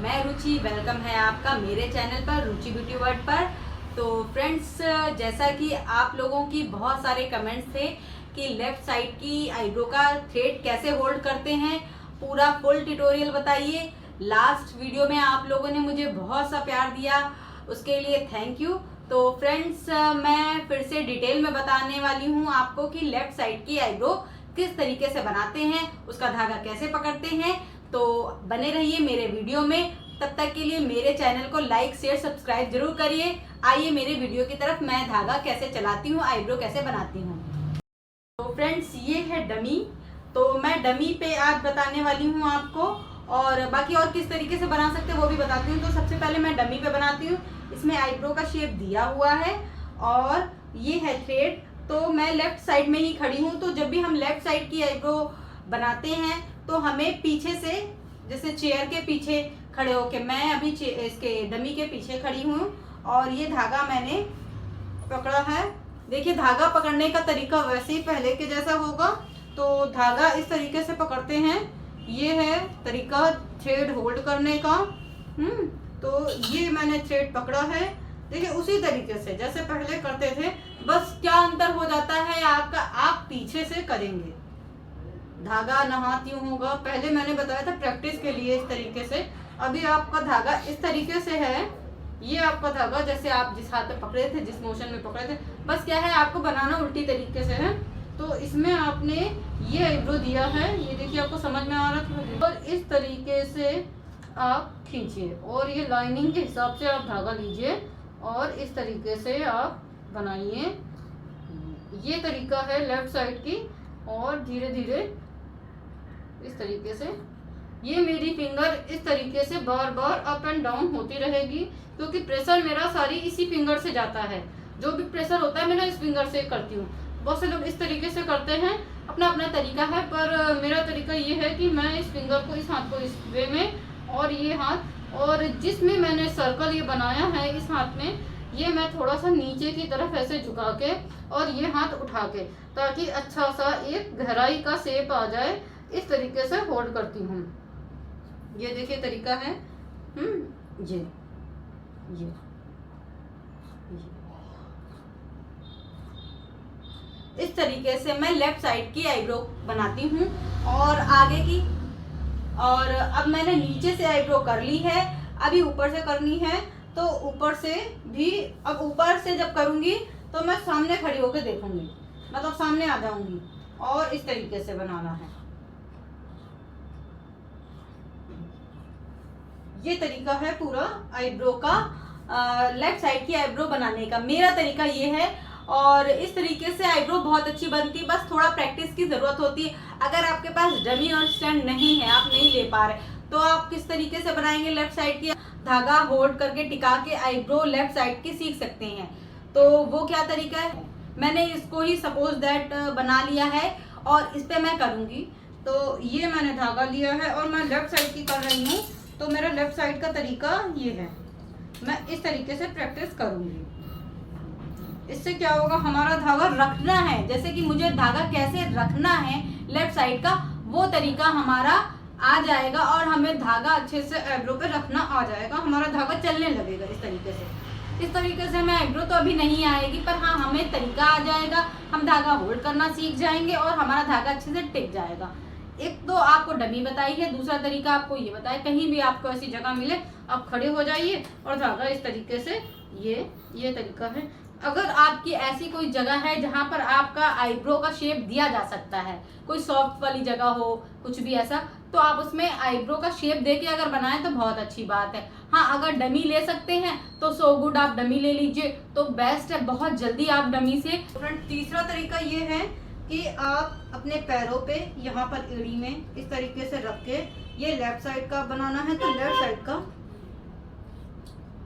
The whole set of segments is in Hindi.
मैं रुचि। वेलकम है आपका मेरे चैनल पर रुचि ब्यूटी वर्ल्ड पर। तो फ्रेंड्स, जैसा कि आप लोगों की बहुत सारे कमेंट्स थे कि लेफ्ट साइड की आईब्रो का थ्रेड कैसे होल्ड करते हैं, पूरा फुल ट्यूटोरियल बताइए। लास्ट वीडियो में आप लोगों ने मुझे बहुत सा प्यार दिया, उसके लिए थैंक यू। तो फ्रेंड्स, मैं फिर से डिटेल में बताने वाली हूँ आपको कि लेफ्ट साइड की आईब्रो किस तरीके से बनाते हैं, उसका धागा कैसे पकड़ते हैं। तो बने रहिए मेरे वीडियो में। तब तक के लिए मेरे चैनल को लाइक शेयर सब्सक्राइब जरूर करिए। आइए मेरे वीडियो की तरफ। मैं धागा कैसे चलाती हूँ, आईब्रो कैसे बनाती हूँ। तो फ्रेंड्स, ये है डमी। तो मैं डमी पे आज बताने वाली हूँ आपको, और बाकी और किस तरीके से बना सकते हैं वो भी बताती हूँ। तो सबसे पहले मैं डमी पे बनाती हूँ। इसमें आईब्रो का शेप दिया हुआ है और ये है थ्रेड। तो मैं लेफ्ट साइड में ही खड़ी हूँ। तो जब भी हम लेफ्ट साइड की आईब्रो बनाते हैं तो हमें पीछे से, जैसे चेयर के पीछे खड़े होके, मैं अभी इसके डमी के पीछे खड़ी हूँ और ये धागा मैंने पकड़ा है। देखिए, धागा पकड़ने का तरीका वैसे ही पहले के जैसा होगा। तो धागा इस तरीके से पकड़ते हैं। ये है तरीका थ्रेड होल्ड करने का। तो ये मैंने थ्रेड पकड़ा है। देखिए, उसी तरीके से जैसे पहले करते थे, बस क्या अंतर हो जाता है आपका, आप पीछे से करेंगे। धागा न हाथ यूं होगा। पहले मैंने बताया था प्रैक्टिस के लिए इस तरीके से। अभी आपका धागा इस तरीके से है। ये आपका धागा जैसे आप जिस हाथ में पकड़े थे, जिस मोशन में पकड़े थे, बस क्या है आपको बनाना उल्टी तरीके से है। तो इसमें आपने ये आईब्रो दिया है, ये देखिए आपको समझ में आ रहा था। और इस तरीके से आप खींचिए और ये लाइनिंग के हिसाब से आप धागा लीजिए और इस तरीके से आप बनाइए। ये तरीका है लेफ्ट साइड की। और धीरे धीरे इस तरीके से ये मेरी फिंगर इस तरीके से बार बार अप एंड डाउन होती रहेगी, क्योंकि प्रेशर मेरा सारी इसी फिंगर से जाता है। जो भी प्रेशर होता है मैं ना इस फिंगर से करती हूँ। बहुत से लोग इस तरीके से करते हैं, अपना अपना तरीका है। पर मेरा तरीका ये है कि मैं इस फिंगर को, इस हाथ को इस वे में, और ये हाथ, और जिसमें मैंने सर्कल ये बनाया है इस हाथ में, ये मैं थोड़ा सा नीचे की तरफ ऐसे झुका के और ये हाथ उठा के, ताकि अच्छा सा एक गहराई का शेप आ जाए, इस तरीके से होल्ड करती हूँ। ये देखिए तरीका है। ये इस तरीके से मैं लेफ्ट साइड की आईब्रो बनाती हूँ। और आगे की, और अब मैंने नीचे से आईब्रो कर ली है, अभी ऊपर से करनी है। तो ऊपर से भी, अब ऊपर से जब करूंगी तो मैं सामने खड़ी होकर देखूंगी, मतलब सामने आ जाऊंगी और इस तरीके से बनाना है। ये तरीका है पूरा आईब्रो का, लेफ्ट साइड की आईब्रो बनाने का। मेरा तरीका ये है और इस तरीके से आईब्रो बहुत अच्छी बनती है। बस थोड़ा प्रैक्टिस की जरूरत होती है। अगर आपके पास डमी और स्टैंड नहीं है, आप नहीं ले पा रहे, तो आप किस तरीके से बनाएंगे लेफ्ट साइड की, धागा होल्ड करके टिका के आईब्रो लेफ्ट साइड की सीख सकते हैं। तो वो क्या तरीका है, मैंने इसको ही सपोज दैट बना लिया है और इस पे मैं करूंगी। तो ये मैंने धागा लिया है और मैं लेफ्ट साइड की कर रही हूँ। तो मेरा लेफ्ट साइड का तरीका ये है। मैं इस तरीके से प्रैक्टिस करूंगी। इससे क्या होगा, हमारा धागा रखना है, जैसे कि मुझे धागा कैसे रखना है लेफ्ट साइड का, वो तरीका हमारा आ जाएगा और हमें धागा अच्छे से आईब्रो पे रखना आ जाएगा। हमारा धागा चलने लगेगा इस तरीके से। इस तरीके से मैं आईब्रो तो अभी नहीं आएगी, पर हाँ हमें तरीका आ जाएगा। हम धागा होल्ड करना सीख जाएंगे और हमारा धागा अच्छे से टिक जाएगा। एक तो आपको डमी बताई है, दूसरा तरीका आपको ये बताया। कहीं भी आपको ऐसी जगह मिले, आप खड़े हो जाइए और धागा इस तरीके से, ये तरीका है। अगर आपकी ऐसी कोई जगह है जहां पर आपका आईब्रो का शेप दिया जा सकता है, कोई सॉफ्ट वाली जगह हो, कुछ भी ऐसा, तो आप उसमें आईब्रो का शेप देके अगर बनाएं तो बहुत अच्छी बात है। हाँ, अगर डमी ले सकते हैं तो सो गुड, आप डमी ले लीजिए तो बेस्ट है। बहुत जल्दी आप डमी से। तीसरा तरीका ये है कि आप अपने पैरों पे यहाँ पर एड़ी में इस तरीके से रख के, ये लेफ्ट साइड का बनाना है तो लेफ्ट साइड का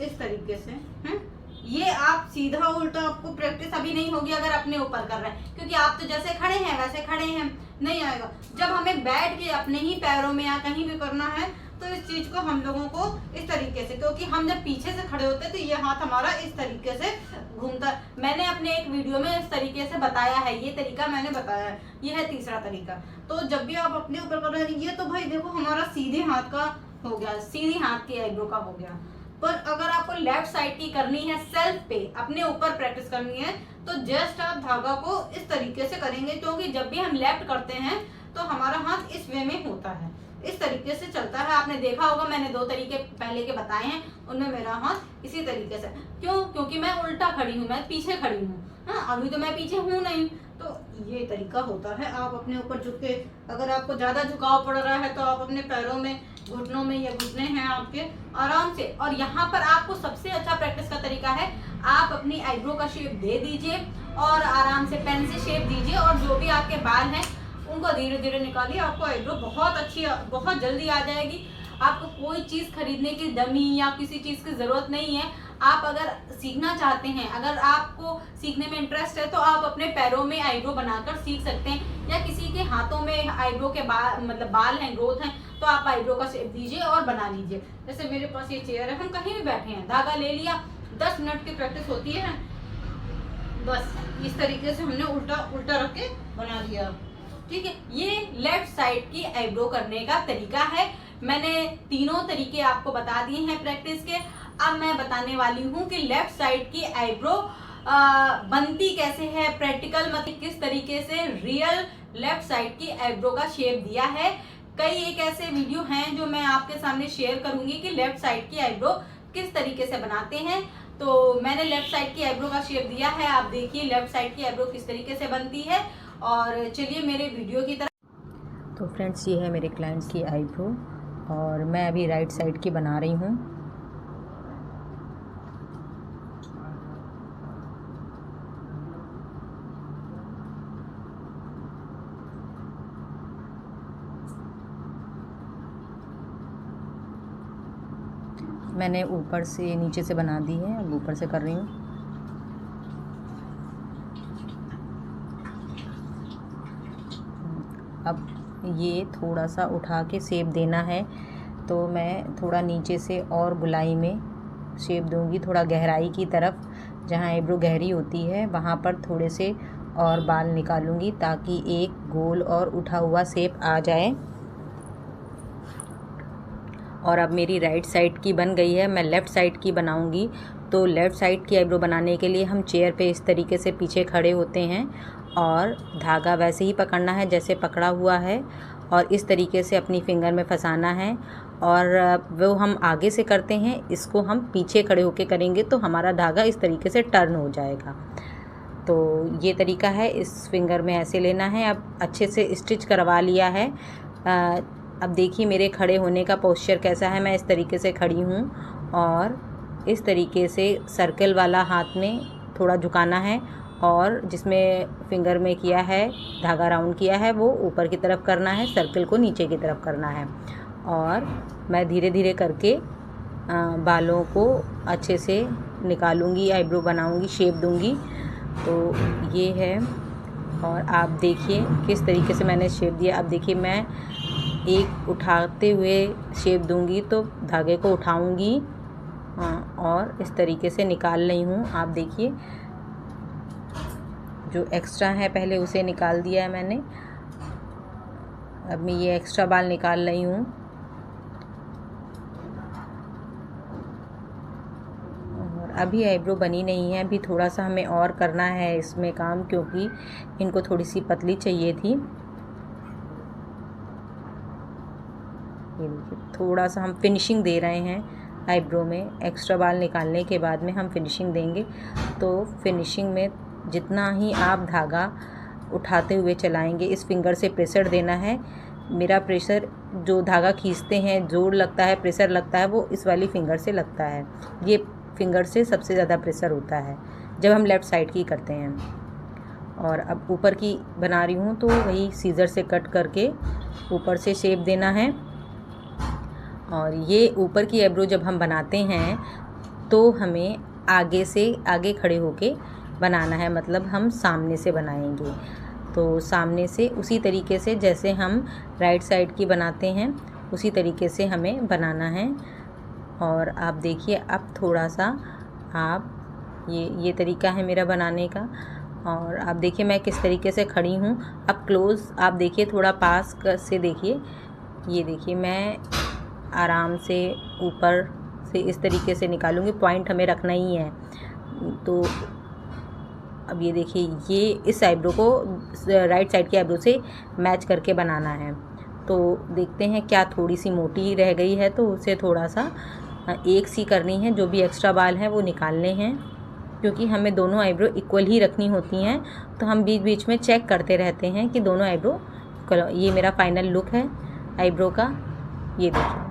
इस तरीके से है। ये आप सीधा उल्टा, आपको प्रैक्टिस अभी नहीं होगी अगर अपने ऊपर कर रहे हैं, क्योंकि आप तो जैसे खड़े हैं वैसे खड़े हैं, नहीं आएगा। जब हमें बैठ के अपने ही पैरों में या कहीं भी करना है तो इस चीज को हम लोगों को इस तरीके से, क्योंकि हम जब पीछे से खड़े होते हैं तो ये हाथ हमारा इस तरीके से घूमता है। मैंने अपने एक वीडियो में इस तरीके से बताया है, ये तरीका मैंने बताया है। ये है तीसरा तरीका। तो जब भी आप अपने ऊपर कर रहे हैं, ये तो भाई देखो हमारा सीधे हाथ का हो गया, सीधी हाथ की आईब्रो का हो गया। पर अगर आपको लेफ्ट साइड की करनी है सेल्फ पे, अपने ऊपर प्रैक्टिस करनी है, तो जस्ट आप धागा को इस तरीके से करेंगे, क्योंकि जब भी हम लेफ्ट करते हैं तो हमारा हाथ इस वे में होता है, इस तरीके से चलता है। आपने देखा होगा, मैंने 2 तरीके पहले के बताए हैं, उनमें मेरा हाथ इसी तरीके से। क्यों? क्योंकि मैं उल्टा खड़ी हूँ, मैं पीछे खड़ी हूँ। हाँ, अभी तो मैं पीछे हूँ नहीं, तो ये तरीका होता है। आप अपने ऊपर झुक के, अगर आपको ज्यादा झुकाव पड़ रहा है तो आप अपने पैरों में, घुटनों में, या घुटने हैं आपके, आराम से। और यहाँ पर आपको सबसे अच्छा प्रैक्टिस का तरीका है, आप अपनी आईब्रो का शेप दे दीजिए और आराम से पेन से शेप दीजिए, और जो भी आपके बाल हैं उनको धीरे धीरे निकालिए। आपको आईब्रो बहुत अच्छी, बहुत जल्दी आ जाएगी। आपको कोई चीज़ खरीदने की, डमी या किसी चीज़ की ज़रूरत नहीं है। आप अगर सीखना चाहते हैं, अगर आपको सीखने में इंटरेस्ट है, तो आप अपने पैरों में आईब्रो बनाकर सीख सकते हैं, या किसी के हाथों में आईब्रो के मतलब बाल हैं, ग्रोथ हैं, तो आप आईब्रो का शेप दीजिए और बना लीजिए। जैसे मेरे पास ये चेयर है, हम कहीं भी बैठे हैं, धागा ले लिया, 10 मिनट की प्रैक्टिस होती है, बस इस तरीके से हमने उल्टा उल्टा रख के बना लिया। ठीक है, ये लेफ्ट साइड की आईब्रो करने का तरीका है। मैंने तीनों तरीके आपको बता दिए हैं प्रैक्टिस के। अब मैं बताने वाली हूँ कि लेफ्ट साइड की आईब्रो बनती कैसे है, प्रैक्टिकल, मतलब किस तरीके से रियल लेफ्ट साइड की आईब्रो का शेप दिया है। कई एक ऐसे वीडियो हैं जो मैं आपके सामने शेयर करूंगी कि लेफ्ट साइड की आईब्रो किस तरीके से बनाते हैं। तो मैंने लेफ्ट साइड की आईब्रो का शेप दिया है, आप देखिए लेफ्ट साइड की आईब्रो किस तरीके से बनती है। और चलिए मेरे वीडियो की तरफ। तो फ्रेंड्स, ये है मेरे क्लाइंट की आईब्रो, और मैं अभी राइट साइड की बना रही हूँ। मैंने ऊपर से नीचे से बना दी है, अब ऊपर से कर रही हूँ। अब ये थोड़ा सा उठा के शेप देना है, तो मैं थोड़ा नीचे से और गुलाई में शेप दूंगी, थोड़ा गहराई की तरफ, जहाँ आईब्रो गहरी होती है वहाँ पर थोड़े से और बाल निकालूंगी, ताकि एक गोल और उठा हुआ शेप आ जाए। और अब मेरी राइट साइड की बन गई है, मैं लेफ़्ट साइड की बनाऊंगी। तो लेफ़्ट साइड की आईब्रो बनाने के लिए हम चेयर पे इस तरीके से पीछे खड़े होते हैं, और धागा वैसे ही पकड़ना है जैसे पकड़ा हुआ है, और इस तरीके से अपनी फिंगर में फंसाना है। और वो हम आगे से करते हैं, इसको हम पीछे खड़े होके करेंगे तो हमारा धागा इस तरीके से टर्न हो जाएगा। तो ये तरीका है, इस फिंगर में ऐसे लेना है। अब अच्छे से स्टिच करवा लिया है। अब देखिए मेरे खड़े होने का पोस्चर कैसा है। मैं इस तरीके से खड़ी हूँ, और इस तरीके से सर्कल वाला हाथ में थोड़ा झुकाना है, और जिसमें फिंगर में किया है, धागा राउंड किया है, वो ऊपर की तरफ करना है, सर्कल को नीचे की तरफ करना है। और मैं धीरे धीरे करके बालों को अच्छे से निकालूंगी, आईब्रो बनाऊंगी, शेप दूंगी। तो ये है, और आप देखिए किस तरीके से मैंने शेप दिया। अब देखिए मैं एक उठाते हुए शेप दूंगी, तो धागे को उठाऊंगी और इस तरीके से निकाल रही हूँ। आप देखिए जो एक्स्ट्रा है पहले उसे निकाल दिया है मैंने। अब मैं ये एक्स्ट्रा बाल निकाल रही हूँ। और अभी आईब्रो बनी नहीं है, अभी थोड़ा सा हमें और करना है इसमें काम, क्योंकि इनको थोड़ी सी पतली चाहिए थी। ये देखिए थोड़ा सा हम फिनिशिंग दे रहे हैं आईब्रो में। एक्स्ट्रा बाल निकालने के बाद में हम फिनिशिंग देंगे। तो फिनिशिंग में जितना ही आप धागा उठाते हुए चलाएंगे, इस फिंगर से प्रेशर देना है। मेरा प्रेशर, जो धागा खींचते हैं, जोर लगता है, प्रेशर लगता है, वो इस वाली फिंगर से लगता है। ये फिंगर से सबसे ज़्यादा प्रेशर होता है जब हम लेफ़्ट साइड की करते हैं। और अब ऊपर की बना रही हूँ, तो वही सीज़र से कट करके ऊपर से शेप देना है। और ये ऊपर की आईब्रो जब हम बनाते हैं तो हमें आगे से आगे खड़े होके बनाना है, मतलब हम सामने से बनाएंगे। तो सामने से उसी तरीके से जैसे हम राइट साइड की बनाते हैं, उसी तरीके से हमें बनाना है। और आप देखिए अब थोड़ा सा आप ये तरीका है मेरा बनाने का। और आप देखिए मैं किस तरीके से खड़ी हूँ। अब क्लोज़ आप देखिए, थोड़ा पास से देखिए। ये देखिए मैं आराम से ऊपर से इस तरीके से निकालूंगी। पॉइंट हमें रखना ही है। तो अब ये देखिए, ये इस आईब्रो को राइट साइड के आईब्रो से मैच करके बनाना है। तो देखते हैं, क्या थोड़ी सी मोटी रह गई है तो उसे थोड़ा सा एक सी करनी है। जो भी एक्स्ट्रा बाल हैं वो निकालने हैं, क्योंकि हमें दोनों आईब्रो इक्वल ही रखनी होती हैं। तो हम बीच बीच में चेक करते रहते हैं कि दोनों आईब्रो। ये मेरा फाइनल लुक है आईब्रो का, ये देखिए।